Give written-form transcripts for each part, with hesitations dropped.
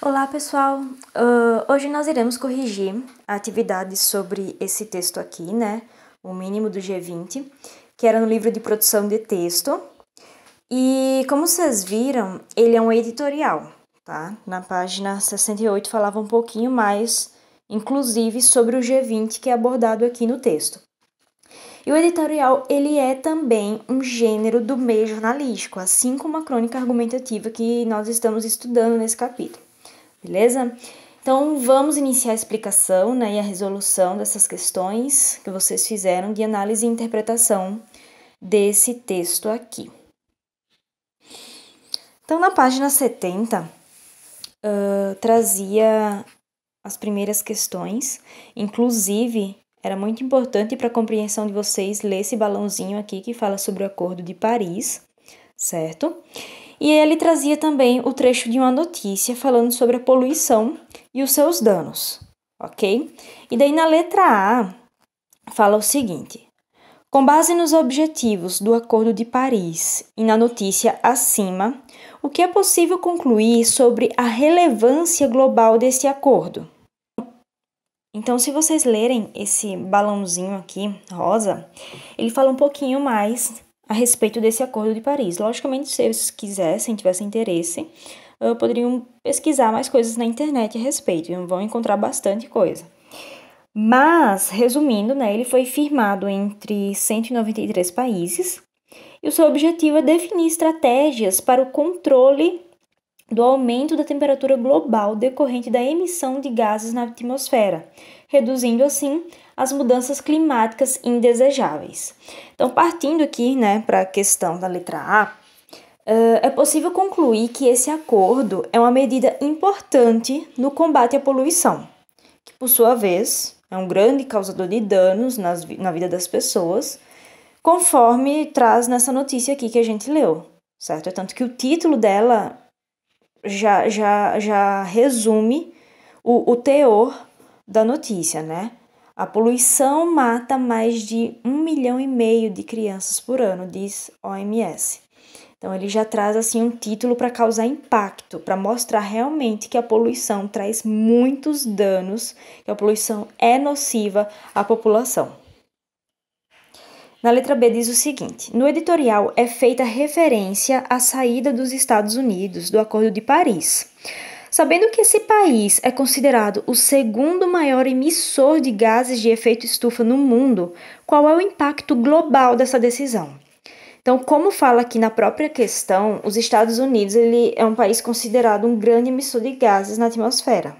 Olá, pessoal! Hoje nós iremos corrigir a atividade sobre esse texto aqui, né? O mínimo do G20, que era no livro de produção de texto. E como vocês viram, ele é um editorial, tá? Na página 68 falava um pouquinho mais, inclusive, sobre o G20 que é abordado aqui no texto. E o editorial, ele é também um gênero do meio jornalístico, assim como a crônica argumentativa que nós estamos estudando nesse capítulo. Beleza? Então, vamos iniciar a explicação, né, e a resolução dessas questões que vocês fizeram de análise e interpretação desse texto aqui. Então, na página 70, trazia as primeiras questões, inclusive, era muito importante para a compreensão de vocês ler esse balãozinho aqui que fala sobre o Acordo de Paris, certo? E ele trazia também o trecho de uma notícia falando sobre a poluição e os seus danos, ok? E daí na letra A fala o seguinte: com base nos objetivos do Acordo de Paris e na notícia acima, o que é possível concluir sobre a relevância global desse acordo? Então, se vocês lerem esse balãozinho aqui, rosa, ele fala um pouquinho mais a respeito desse Acordo de Paris. Logicamente, se eles quisessem, tivessem interesse, poderiam pesquisar mais coisas na internet a respeito, e vão encontrar bastante coisa. Mas, resumindo, né, ele foi firmado entre 193 países, e o seu objetivo é definir estratégias para o controle do aumento da temperatura global decorrente da emissão de gases na atmosfera, reduzindo assim as mudanças climáticas indesejáveis. Então, partindo aqui, né, para a questão da letra A, é possível concluir que esse acordo é uma medida importante no combate à poluição, que, por sua vez, é um grande causador de danos na vida das pessoas, conforme traz nessa notícia aqui que a gente leu, certo? É tanto que o título dela já resume o teor da notícia, né? A poluição mata mais de 1,5 milhão de crianças por ano, diz OMS. Então, ele já traz assim um título para causar impacto, para mostrar realmente que a poluição traz muitos danos, que a poluição é nociva à população. Na letra B diz o seguinte: no editorial é feita referência à saída dos Estados Unidos do Acordo de Paris. Sabendo que esse país é considerado o segundo maior emissor de gases de efeito estufa no mundo, qual é o impacto global dessa decisão? Então, como fala aqui na própria questão, os Estados Unidos ele é um país considerado um grande emissor de gases na atmosfera.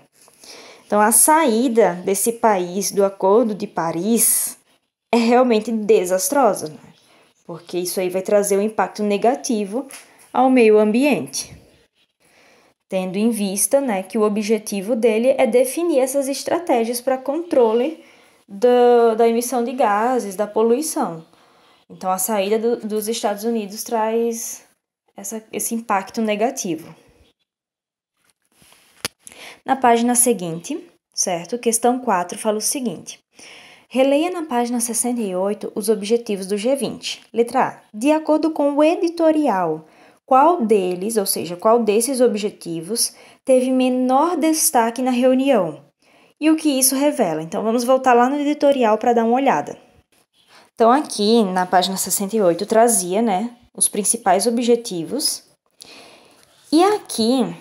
Então, a saída desse país do Acordo de Paris é realmente desastrosa, né? Porque isso aí vai trazer um impacto negativo ao meio ambiente. Tendo em vista, né, que o objetivo dele é definir essas estratégias para controle da emissão de gases, da poluição. Então, a saída dos Estados Unidos traz esse impacto negativo. Na página seguinte, certo? Questão 4 fala o seguinte: releia na página 68 os objetivos do G20. Letra A. De acordo com o editorial, qual deles, ou seja, qual desses objetivos, teve menor destaque na reunião? E o que isso revela? Então, vamos voltar lá no editorial para dar uma olhada. Então, aqui na página 68 trazia, né, os principais objetivos. E aqui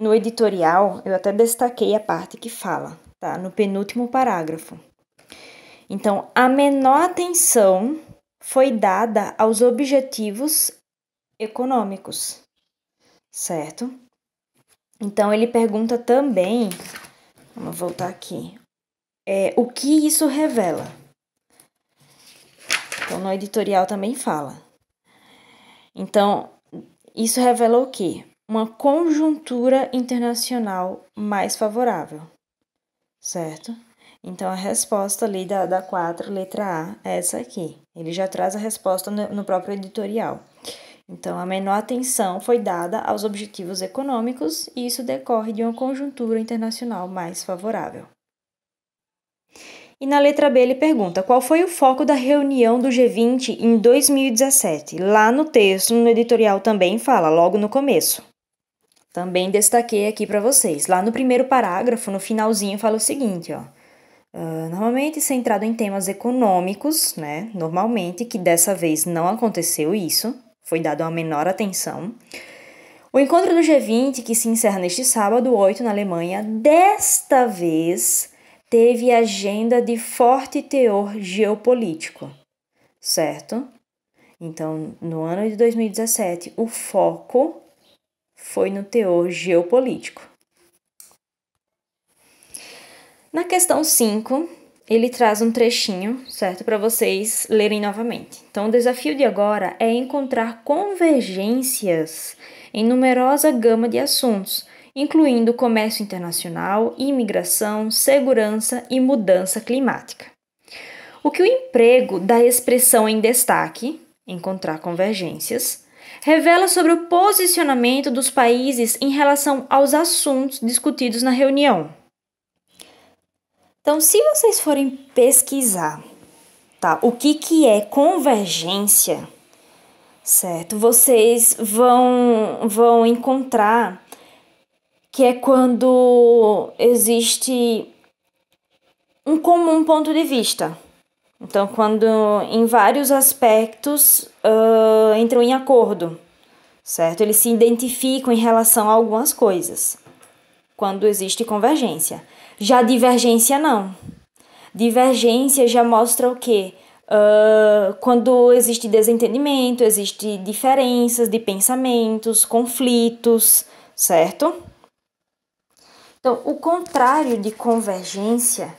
no editorial, eu até destaquei a parte que fala, tá? No penúltimo parágrafo. Então, a menor atenção foi dada aos objetivos econômicos, certo? Então, ele pergunta também, vamos voltar aqui, o que isso revela? Então, no editorial também fala. Então, isso revela o quê? Uma conjuntura internacional mais favorável, certo? Então, a resposta ali da 4, letra A, é essa aqui. Ele já traz a resposta no próprio editorial. Então, a menor atenção foi dada aos objetivos econômicos e isso decorre de uma conjuntura internacional mais favorável. E na letra B ele pergunta: qual foi o foco da reunião do G20 em 2017? Lá no texto, no editorial também fala, logo no começo. Também destaquei aqui para vocês. Lá no primeiro parágrafo, no finalzinho, fala o seguinte, ó. Normalmente centrado em temas econômicos, né? Normalmente, que dessa vez não aconteceu isso, foi dado uma menor atenção. O encontro do G20, que se encerra neste sábado, 8, na Alemanha, desta vez teve agenda de forte teor geopolítico, certo? Então, no ano de 2017, o foco foi no teor geopolítico. Na questão 5, ele traz um trechinho, certo, para vocês lerem novamente. Então, o desafio de agora é encontrar convergências em numerosa gama de assuntos, incluindo comércio internacional, imigração, segurança e mudança climática. O que o emprego da expressão em destaque, encontrar convergências, revela sobre o posicionamento dos países em relação aos assuntos discutidos na reunião. Então, se vocês forem pesquisar, tá, o que é convergência, certo? Vocês vão encontrar que é quando existe um comum ponto de vista. Então, quando em vários aspectos entram em acordo, certo? Eles se identificam em relação a algumas coisas, quando existe convergência. Já divergência, não. Divergência já mostra o quê? Quando existe desentendimento, existe diferenças de pensamentos, conflitos, certo? Então, o contrário de convergência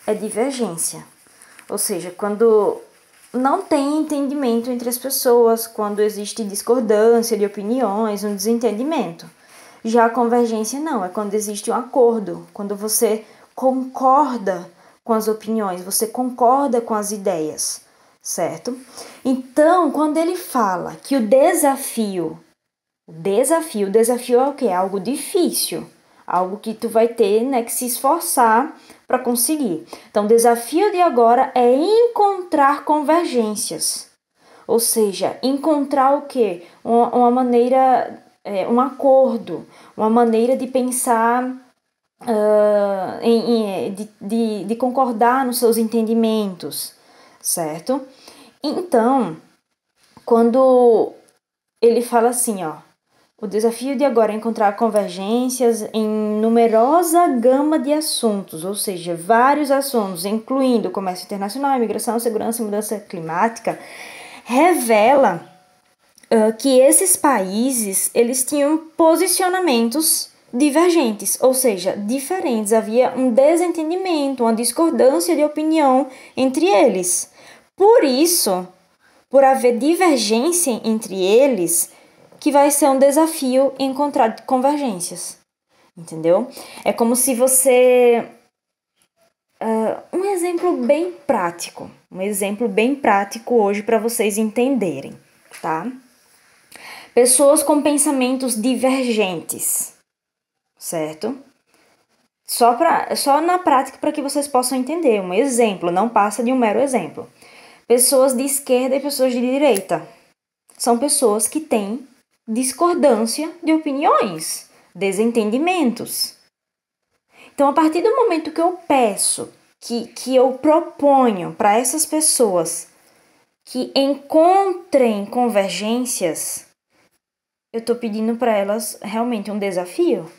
é divergência. Ou seja, quando não tem entendimento entre as pessoas, quando existe discordância de opiniões, um desentendimento. Já a convergência não, é quando existe um acordo, quando você concorda com as opiniões, você concorda com as ideias, certo? Então, quando ele fala que o desafio é o quê? É algo difícil, algo que tu vai ter, né, que se esforçar para conseguir. Então, o desafio de agora é encontrar convergências, ou seja, encontrar o quê? Uma maneira, um acordo, uma maneira de pensar, de concordar nos seus entendimentos, certo? Então, quando ele fala assim, ó, o desafio de agora é encontrar convergências em numerosa gama de assuntos, ou seja, vários assuntos, incluindo comércio internacional, imigração, segurança e mudança climática, revela que esses países eles tinham posicionamentos divergentes, ou seja, diferentes. Havia um desentendimento, uma discordância de opinião entre eles. Por isso, por haver divergência entre eles, que vai ser um desafio encontrar convergências, entendeu? É como se você... um exemplo bem prático hoje para vocês entenderem, tá? Pessoas com pensamentos divergentes, certo? Só na prática para que vocês possam entender. Um exemplo, não passa de um mero exemplo. Pessoas de esquerda e pessoas de direita. São pessoas que têm discordância de opiniões, desentendimentos. Então, a partir do momento que eu peço, que eu proponho para essas pessoas que encontrem convergências, eu estou pedindo para elas realmente um desafio.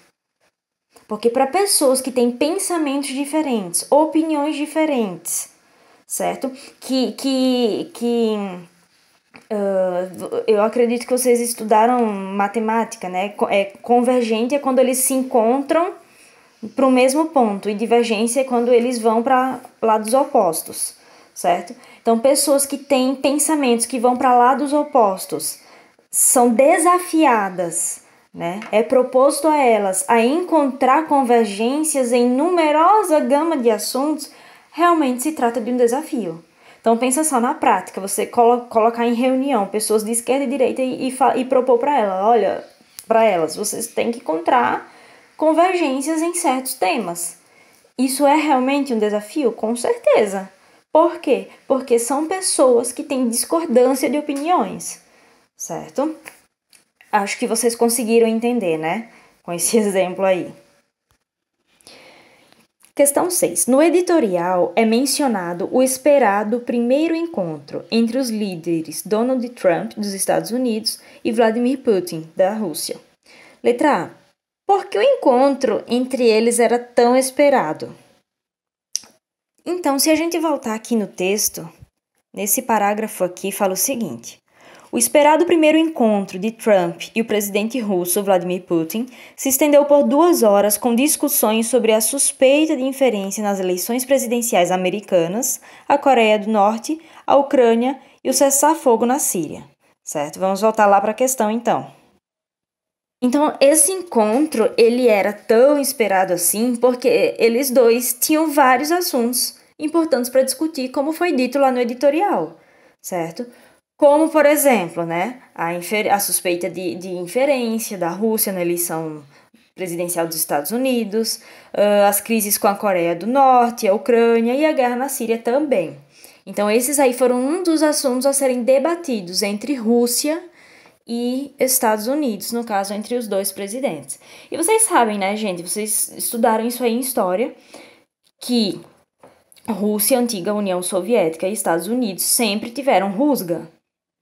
Porque para pessoas que têm pensamentos diferentes, opiniões diferentes, certo? Eu acredito que vocês estudaram matemática, né? Convergente é quando eles se encontram para o mesmo ponto, e divergência é quando eles vão para lados opostos, certo? Então, pessoas que têm pensamentos que vão para lados opostos são desafiadas, né? É proposto a elas a encontrar convergências em numerosa gama de assuntos. Realmente se trata de um desafio. Então, pensa só na prática, você colocar em reunião pessoas de esquerda e direita e propor para elas, olha, para elas, vocês têm que encontrar convergências em certos temas. Isso é realmente um desafio? Com certeza. Por quê? Porque são pessoas que têm discordância de opiniões, certo? Acho que vocês conseguiram entender, né? com esse exemplo aí. Questão 6. No editorial é mencionado o esperado primeiro encontro entre os líderes Donald Trump, dos Estados Unidos, e Vladimir Putin, da Rússia. Letra A. Por que o encontro entre eles era tão esperado? Então, se a gente voltar aqui no texto, nesse parágrafo aqui fala o seguinte: o esperado primeiro encontro de Trump e o presidente russo Vladimir Putin se estendeu por 2 horas com discussões sobre a suspeita de interferência nas eleições presidenciais americanas, a Coreia do Norte, a Ucrânia e o cessar-fogo na Síria. Certo? Vamos voltar lá para a questão, então. Então, esse encontro, ele era tão esperado assim porque eles dois tinham vários assuntos importantes para discutir, como foi dito lá no editorial, certo? Como, por exemplo, né, a suspeita de inferência da Rússia na eleição presidencial dos Estados Unidos, as crises com a Coreia do Norte, a Ucrânia e a guerra na Síria também. Então, esses aí foram um dos assuntos a serem debatidos entre Rússia e Estados Unidos, no caso, entre os dois presidentes. E vocês sabem, né, gente, vocês estudaram isso aí em história, que Rússia, antiga União Soviética e Estados Unidos sempre tiveram rusga,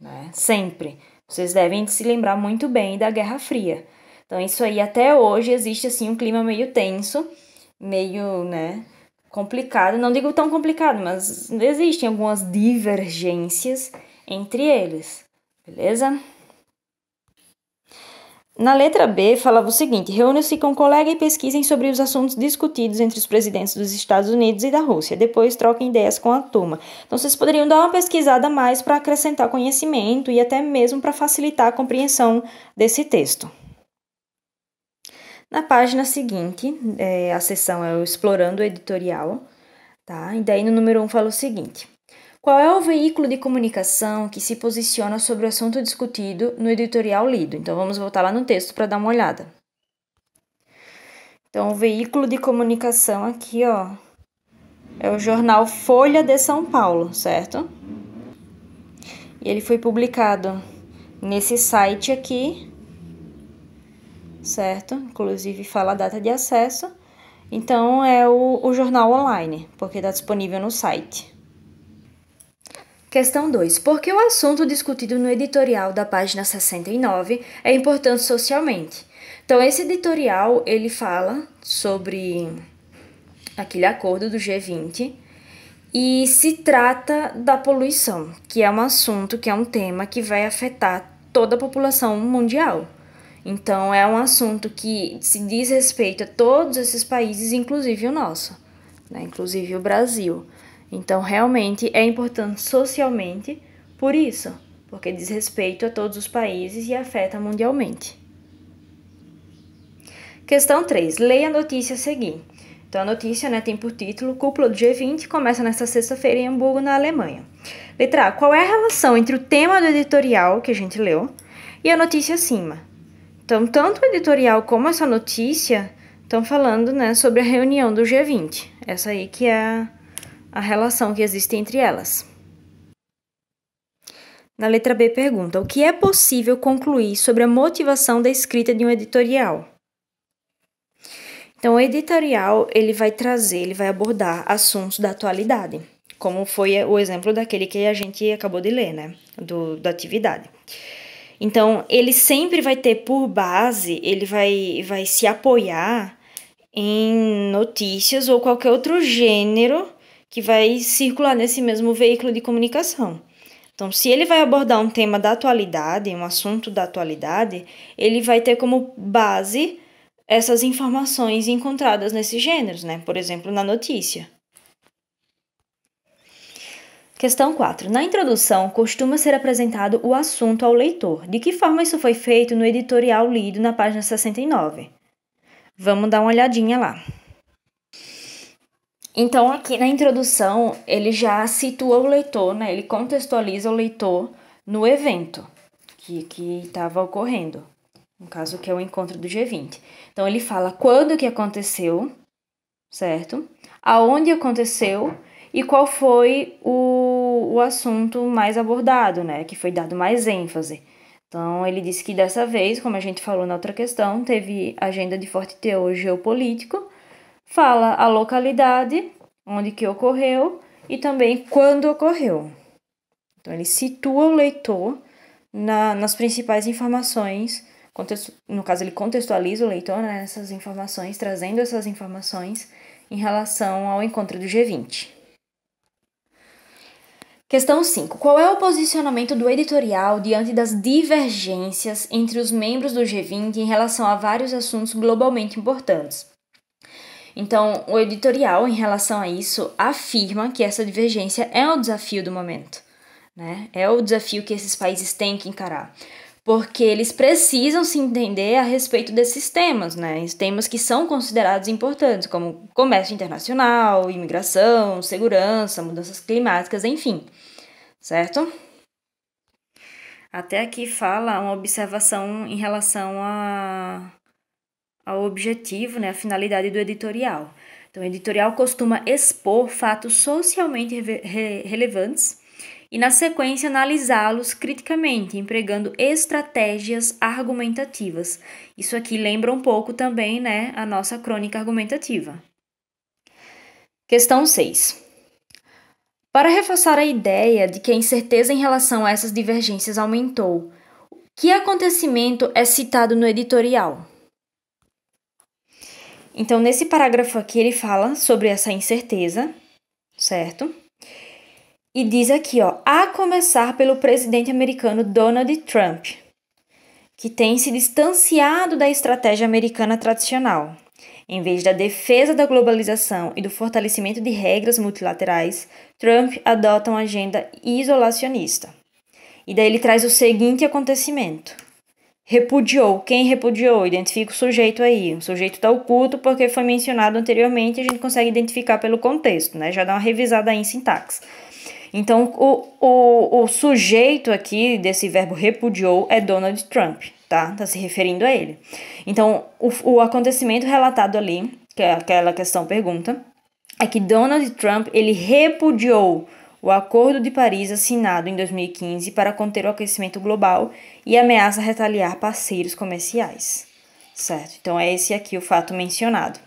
né, sempre. Vocês devem se lembrar muito bem da Guerra Fria. Então, isso aí, até hoje, existe, assim, um clima meio tenso, meio, né, complicado. Não digo tão complicado, mas existem algumas divergências entre eles, beleza? Na letra B, falava o seguinte: reúna-se com um colega e pesquisem sobre os assuntos discutidos entre os presidentes dos Estados Unidos e da Rússia. Depois troquem ideias com a turma. Então, vocês poderiam dar uma pesquisada a mais para acrescentar conhecimento e até mesmo para facilitar a compreensão desse texto. Na página seguinte, a seção é o Explorando o Editorial, tá? E daí no número 1 fala o seguinte: qual é o veículo de comunicação que se posiciona sobre o assunto discutido no editorial lido? Então, vamos voltar lá no texto para dar uma olhada. Então, o veículo de comunicação aqui, ó, é o jornal Folha de São Paulo, certo? E ele foi publicado nesse site aqui, certo? Inclusive fala a data de acesso. Então, é o jornal online, porque está disponível no site. Questão 2. Por que o assunto discutido no editorial da página 69 é importante socialmente? Então, esse editorial, ele fala sobre aquele acordo do G20 e se trata da poluição, que é um assunto, que é um tema que vai afetar toda a população mundial. Então, é um assunto que se diz respeito a todos esses países, inclusive o nosso, né? Inclusive o Brasil. Então, realmente é importante socialmente por isso, porque diz respeito a todos os países e afeta mundialmente. Questão 3. Leia a notícia a seguir. Então, a notícia, né, tem por título: Cúpula do G20 começa nesta sexta-feira em Hamburgo, na Alemanha. Letra A. Qual é a relação entre o tema do editorial, que a gente leu, e a notícia acima? Então, tanto o editorial como essa notícia estão falando, né, sobre a reunião do G20. Essa aí que é a relação que existe entre elas. Na letra B pergunta: o que é possível concluir sobre a motivação da escrita de um editorial? Então, o editorial, ele vai abordar assuntos da atualidade, como foi o exemplo daquele que a gente acabou de ler, né, da atividade. Então, ele sempre vai ter por base, ele vai se apoiar em notícias ou qualquer outro gênero que vai circular nesse mesmo veículo de comunicação. Então, se ele vai abordar um tema da atualidade, um assunto da atualidade, ele vai ter como base essas informações encontradas nesses gêneros, né? Por exemplo, na notícia. Questão 4. Na introdução, costuma ser apresentado o assunto ao leitor. De que forma isso foi feito no editorial lido na página 69? Vamos dar uma olhadinha lá. Então, aqui na introdução, ele já situa o leitor, né? Ele contextualiza o leitor no evento que estava ocorrendo, no caso que é o encontro do G20. Então, ele fala quando que aconteceu, certo? Aonde aconteceu e qual foi o assunto mais abordado, né? Que foi dado mais ênfase. Então, ele disse que dessa vez, como a gente falou na outra questão, teve agenda de forte teor geopolítico, fala a localidade, onde que ocorreu e também quando ocorreu. Então, ele situa o leitor nas principais informações, no caso, ele contextualiza o leitor nessas informações, trazendo essas informações em relação ao encontro do G20. Questão 5. Qual é o posicionamento do editorial diante das divergências entre os membros do G20 em relação a vários assuntos globalmente importantes? Então, o editorial, em relação a isso, afirma que essa divergência é o desafio do momento, né? É o desafio que esses países têm que encarar, porque eles precisam se entender a respeito desses temas, né? Temas que são considerados importantes, como comércio internacional, imigração, segurança, mudanças climáticas, enfim, certo? Até aqui fala uma observação em relação ao objetivo, né, a finalidade do editorial. Então, o editorial costuma expor fatos socialmente relevantes e, na sequência, analisá-los criticamente, empregando estratégias argumentativas. Isso aqui lembra um pouco também, né, a nossa crônica argumentativa. Questão 6. Para reforçar a ideia de que a incerteza em relação a essas divergências aumentou, que acontecimento é citado no editorial? Então, nesse parágrafo aqui, ele fala sobre essa incerteza, certo? E diz aqui, ó, a começar pelo presidente americano Donald Trump, que tem se distanciado da estratégia americana tradicional. Em vez da defesa da globalização e do fortalecimento de regras multilaterais, Trump adota uma agenda isolacionista. E daí ele traz o seguinte acontecimento. Repudiou. Quem repudiou? Identifica o sujeito aí. O sujeito está oculto porque foi mencionado anteriormente e a gente consegue identificar pelo contexto, né? Já dá uma revisada aí em sintaxe. Então, o sujeito aqui desse verbo repudiou é Donald Trump, tá? Tá se referindo a ele. Então, o acontecimento relatado ali, que é aquela questão pergunta, é que Donald Trump, ele repudiou o Acordo de Paris assinado em 2015 para conter o aquecimento global e ameaça retaliar parceiros comerciais, certo? Então, é esse aqui o fato mencionado.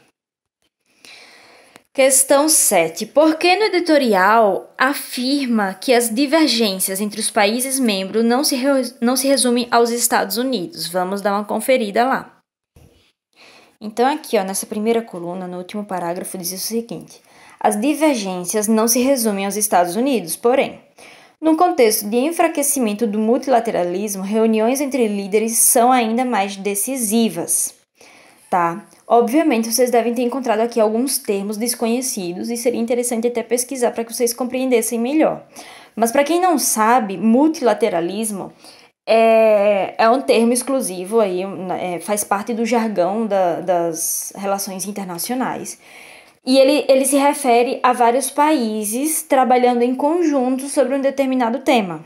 Questão 7. Por que no editorial afirma que as divergências entre os países membros não se resumem aos Estados Unidos? Vamos dar uma conferida lá. Então, aqui, ó, nessa primeira coluna, no último parágrafo, diz o seguinte. As divergências não se resumem aos Estados Unidos, porém, no contexto de enfraquecimento do multilateralismo, reuniões entre líderes são ainda mais decisivas, tá? Obviamente, vocês devem ter encontrado aqui alguns termos desconhecidos e seria interessante até pesquisar para que vocês compreendessem melhor. Mas para quem não sabe, multilateralismo é um termo exclusivo aí, faz parte do jargão das relações internacionais. E ele se refere a vários países trabalhando em conjunto sobre um determinado tema.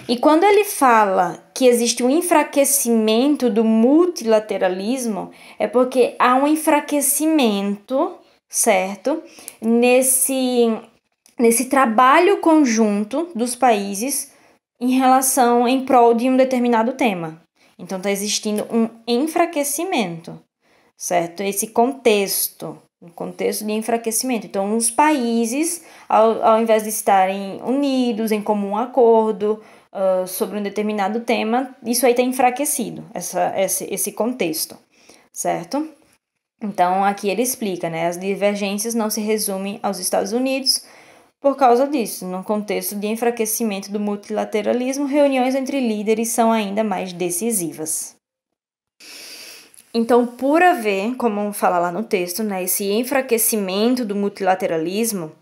E quando ele fala que existe um enfraquecimento do multilateralismo, é porque há um enfraquecimento, certo? Nesse trabalho conjunto dos países em prol de um determinado tema. Então, está existindo um enfraquecimento, certo? Esse contexto. Um contexto de enfraquecimento. Então, os países, ao invés de estarem unidos em comum acordo sobre um determinado tema, isso aí está enfraquecido, esse contexto, certo? Então, aqui ele explica, né? As divergências não se resumem aos Estados Unidos por causa disso. No contexto de enfraquecimento do multilateralismo, reuniões entre líderes são ainda mais decisivas. Então, por haver, como fala lá no texto, né, esse enfraquecimento do multilateralismo,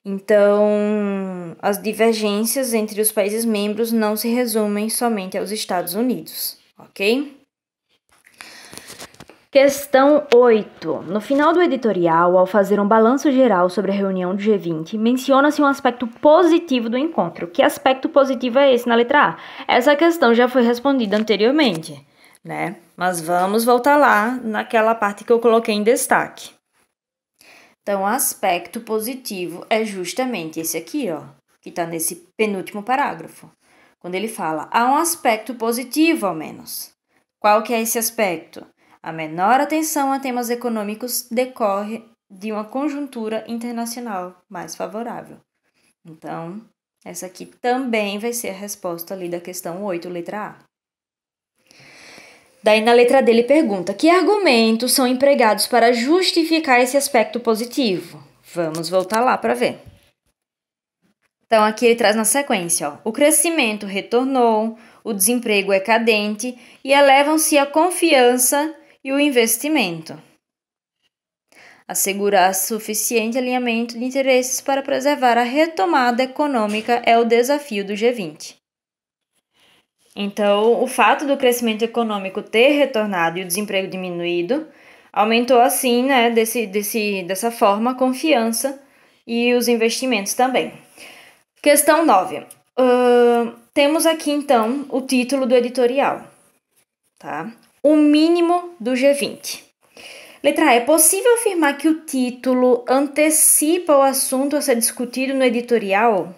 então as divergências entre os países membros não se resumem somente aos Estados Unidos, ok? Questão 8. No final do editorial, ao fazer um balanço geral sobre a reunião do G20, menciona-se um aspecto positivo do encontro. Que aspecto positivo é esse na letra A? Essa questão já foi respondida anteriormente, né? Mas vamos voltar lá naquela parte que eu coloquei em destaque. Então, o aspecto positivo é justamente esse aqui, ó, que está nesse penúltimo parágrafo. quando ele fala, há um aspecto positivo ao menos. Qual que é esse aspecto? A menor atenção a temas econômicos decorre de uma conjuntura internacional mais favorável. Então, essa aqui também vai ser a resposta ali da questão 8, letra A. Daí, na letra D, ele pergunta, que argumentos são empregados para justificar esse aspecto positivo? Vamos voltar lá para ver. Então, aqui ele traz na sequência, ó, o crescimento retornou, o desemprego é cadente e elevam-se a confiança e o investimento. Assegurar suficiente alinhamento de interesses para preservar a retomada econômica é o desafio do G20. Então, o fato do crescimento econômico ter retornado e o desemprego diminuído aumentou assim, né, dessa forma, a confiança e os investimentos também. Questão 9. Temos aqui, então, o título do editorial, tá? O mínimo do G20. Letra A. É possível afirmar que o título antecipa o assunto a ser discutido no editorial?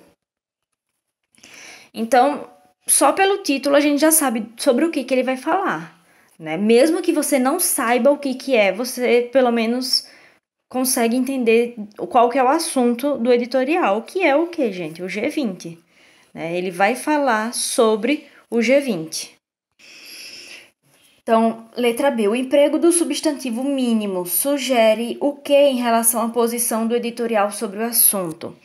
Então, só pelo título a gente já sabe sobre o que ele vai falar, né? Mesmo que você não saiba o que é, você pelo menos consegue entender qual que é o assunto do editorial, que é o que, gente? O G20. Né? Ele vai falar sobre o G20. Então, letra B. O emprego do substantivo mínimo sugere o que em relação à posição do editorial sobre o assunto?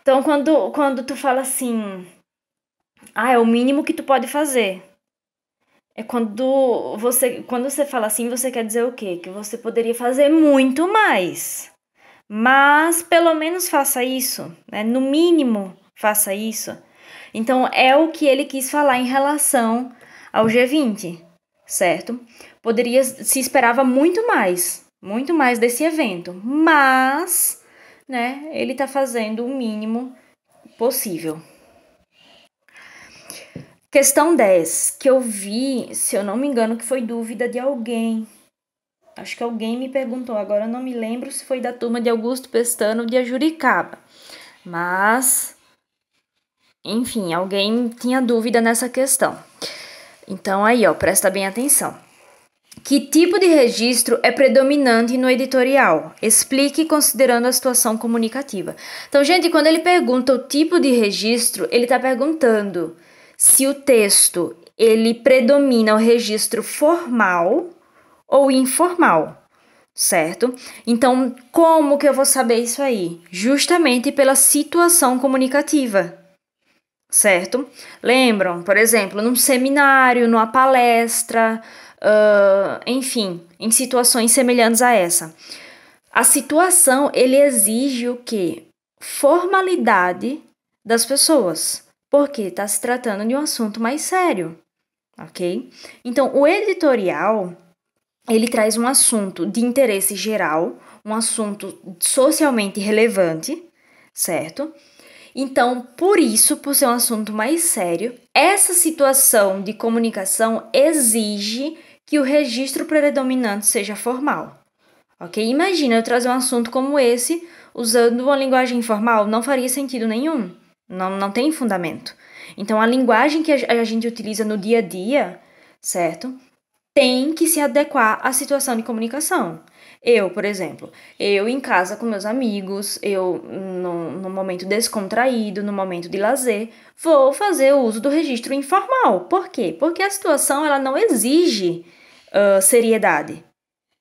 Então, quando tu fala assim, é o mínimo que tu pode fazer. É quando você fala assim, você quer dizer o quê? Que você poderia fazer muito mais. Mas, pelo menos faça isso, né? No mínimo, faça isso. Então, é o que ele quis falar em relação ao G20, certo? Se esperava muito mais desse evento, mas, né, ele está fazendo o mínimo possível. Questão 10, que eu vi, se eu não me engano, que foi dúvida de alguém. Acho que alguém me perguntou, agora eu não me lembro se foi da turma de Augusto Pestana ou de Ajuricaba. Mas, enfim, alguém tinha dúvida nessa questão. Então, aí, ó, presta bem atenção. Que tipo de registro é predominante no editorial? Explique considerando a situação comunicativa. Então, gente, quando ele pergunta o tipo de registro, ele está perguntando se o texto ele predomina o registro formal ou informal, certo? Então, como que eu vou saber isso aí? Justamente pela situação comunicativa, certo? Lembram, por exemplo, num seminário, numa palestra, enfim, em situações semelhantes a essa. A situação, ele exige o quê? Formalidade das pessoas, porque está se tratando de um assunto mais sério, ok? Então, o editorial, ele traz um assunto de interesse geral, um assunto socialmente relevante, certo? Então, por isso, por ser um assunto mais sério, essa situação de comunicação exige que o registro predominante seja formal, ok? Imagina eu trazer um assunto como esse usando uma linguagem informal, não faria sentido nenhum, não tem fundamento. Então, a linguagem que a gente utiliza no dia a dia, certo? Tem que se adequar à situação de comunicação. Eu, por exemplo, eu em casa com meus amigos, eu no momento descontraído, no momento de lazer, vou fazer o uso do registro informal. Por quê? Porque a situação ela não exige seriedade,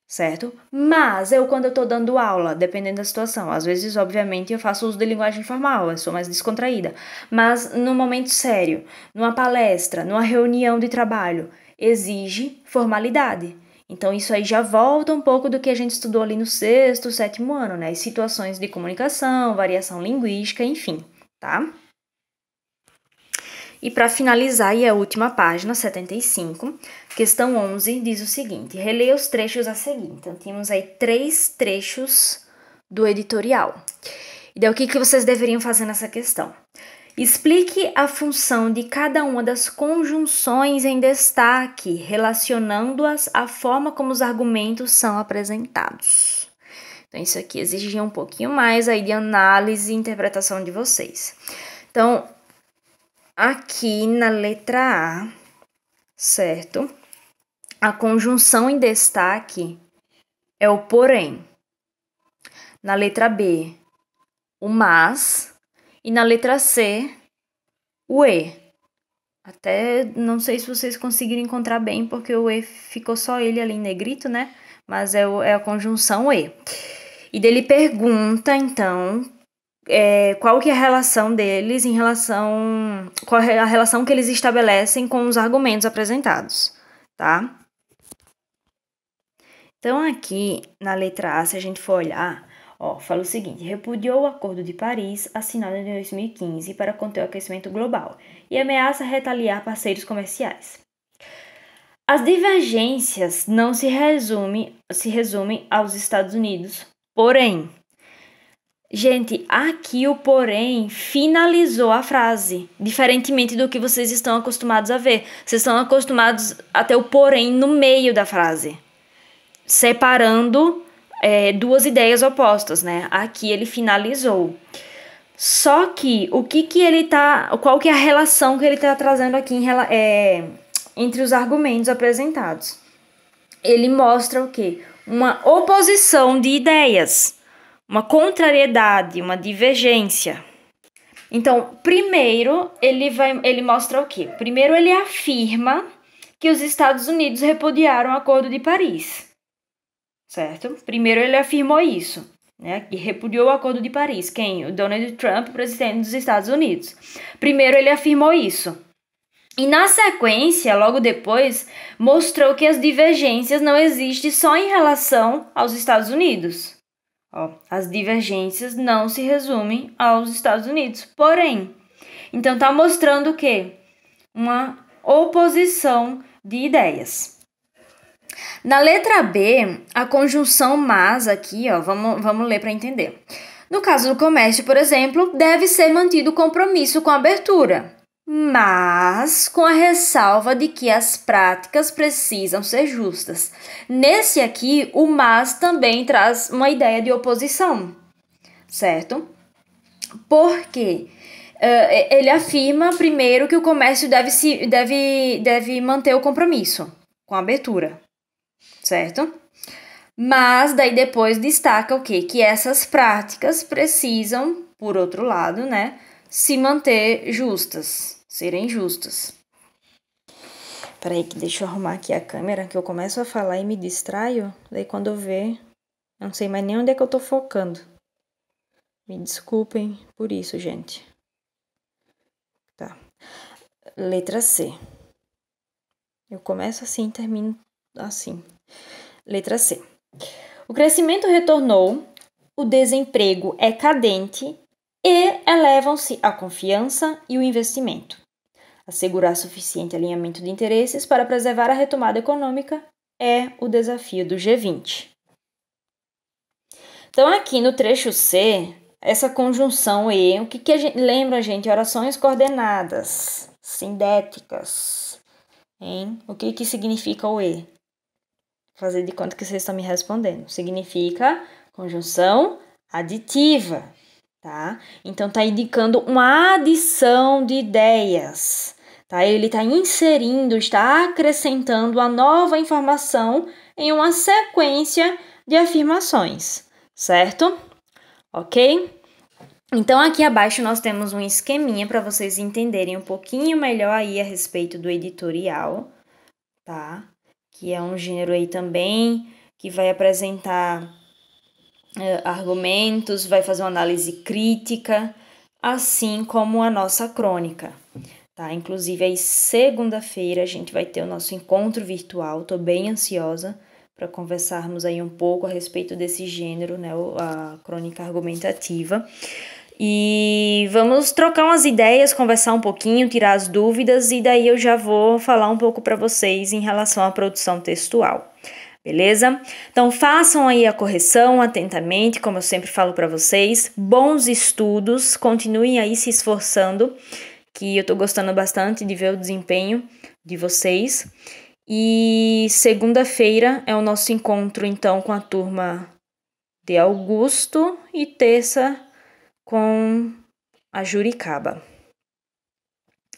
certo? Mas quando eu tô dando aula, dependendo da situação, às vezes, obviamente, eu faço uso de linguagem informal, eu sou mais descontraída. Mas no momento sério, numa palestra, numa reunião de trabalho, exige formalidade. Então, isso aí já volta um pouco do que a gente estudou ali no 6º, 7º ano, né? As situações de comunicação, variação linguística, enfim, tá? E para finalizar, aí a última página, 75, questão 11, diz o seguinte, releia os trechos a seguir. Então, temos aí 3 trechos do editorial. E daí, o que vocês deveriam fazer nessa questão? Explique a função de cada uma das conjunções em destaque, relacionando-as à forma como os argumentos são apresentados. Então, isso aqui exigia um pouquinho mais aí de análise e interpretação de vocês. Então, aqui na letra A, certo? A conjunção em destaque é o porém. Na letra B, o mas. E na letra C, o e. Até não sei se vocês conseguiram encontrar bem, porque o e ficou só ele ali em negrito, né? Mas é a conjunção e. E dele pergunta, então, qual que é a relação deles qual é a relação que eles estabelecem com os argumentos apresentados, tá? Então, aqui na letra A, se a gente for olhar, fala o seguinte: repudiou o Acordo de Paris, assinado em 2015 para conter o aquecimento global e ameaça retaliar parceiros comerciais. As divergências não se resumem aos Estados Unidos, porém, gente, aqui o porém finalizou a frase, diferentemente do que vocês estão acostumados a ver. Vocês estão acostumados a ter o porém no meio da frase, separando duas ideias opostas, né? Aqui ele finalizou. Só que qual que é a relação que ele tá trazendo aqui entre os argumentos apresentados? Ele mostra o quê? Uma oposição de ideias, uma contrariedade, uma divergência. Então, primeiro ele mostra o quê? Primeiro ele afirma que os Estados Unidos repudiaram o Acordo de Paris. Certo? Primeiro ele afirmou isso, né? E repudiou o Acordo de Paris. Quem? O Donald Trump, presidente dos Estados Unidos. Primeiro ele afirmou isso. E na sequência, logo depois, mostrou que as divergências não existem só em relação aos Estados Unidos. As divergências não se resumem aos Estados Unidos. Porém, então tá mostrando o quê? Uma oposição de ideias. Na letra B, a conjunção mas aqui, vamos ler para entender. No caso do comércio, por exemplo, deve ser mantido o compromisso com a abertura, mas com a ressalva de que as práticas precisam ser justas. Nesse aqui, o mas também traz uma ideia de oposição, certo? Porque ele afirma primeiro que o comércio deve manter o compromisso com a abertura, certo? Mas daí depois destaca o quê? Que essas práticas precisam, por outro lado, né, se manter justas, serem justas. Peraí, que deixa eu arrumar aqui a câmera, que eu começo a falar e me distraio. Daí quando eu ver, eu não sei mais nem onde é que eu tô focando. Me desculpem por isso, gente. Tá. Letra C. Eu começo assim e termino assim. Letra C. O crescimento retornou, o desemprego é cadente e elevam-se a confiança e o investimento. Assegurar suficiente alinhamento de interesses para preservar a retomada econômica é o desafio do G20. Então, aqui no trecho C, essa conjunção E, o que a gente lembra, gente? Orações coordenadas, sindéticas, hein? O que significa o E? Fazer de conta que vocês estão me respondendo. Significa conjunção aditiva, tá? Então, tá indicando uma adição de ideias, tá? Ele está inserindo, está acrescentando a nova informação em uma sequência de afirmações, certo? Ok? Então, aqui abaixo nós temos um esqueminha para vocês entenderem um pouquinho melhor aí a respeito do editorial, tá? Que é um gênero aí também que vai apresentar argumentos, vai fazer uma análise crítica, assim como a nossa crônica, tá? Inclusive, aí segunda-feira a gente vai ter o nosso encontro virtual, tô bem ansiosa para conversarmos aí um pouco a respeito desse gênero, né, a crônica argumentativa. E vamos trocar umas ideias, conversar um pouquinho, tirar as dúvidas e daí eu já vou falar um pouco para vocês em relação à produção textual, beleza? Então façam aí a correção atentamente, como eu sempre falo para vocês. Bons estudos, continuem aí se esforçando, que eu tô gostando bastante de ver o desempenho de vocês. E segunda-feira é o nosso encontro, então, com a turma de Augusto e terça com a Juricaba.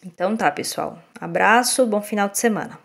Então tá, pessoal. Abraço, bom final de semana.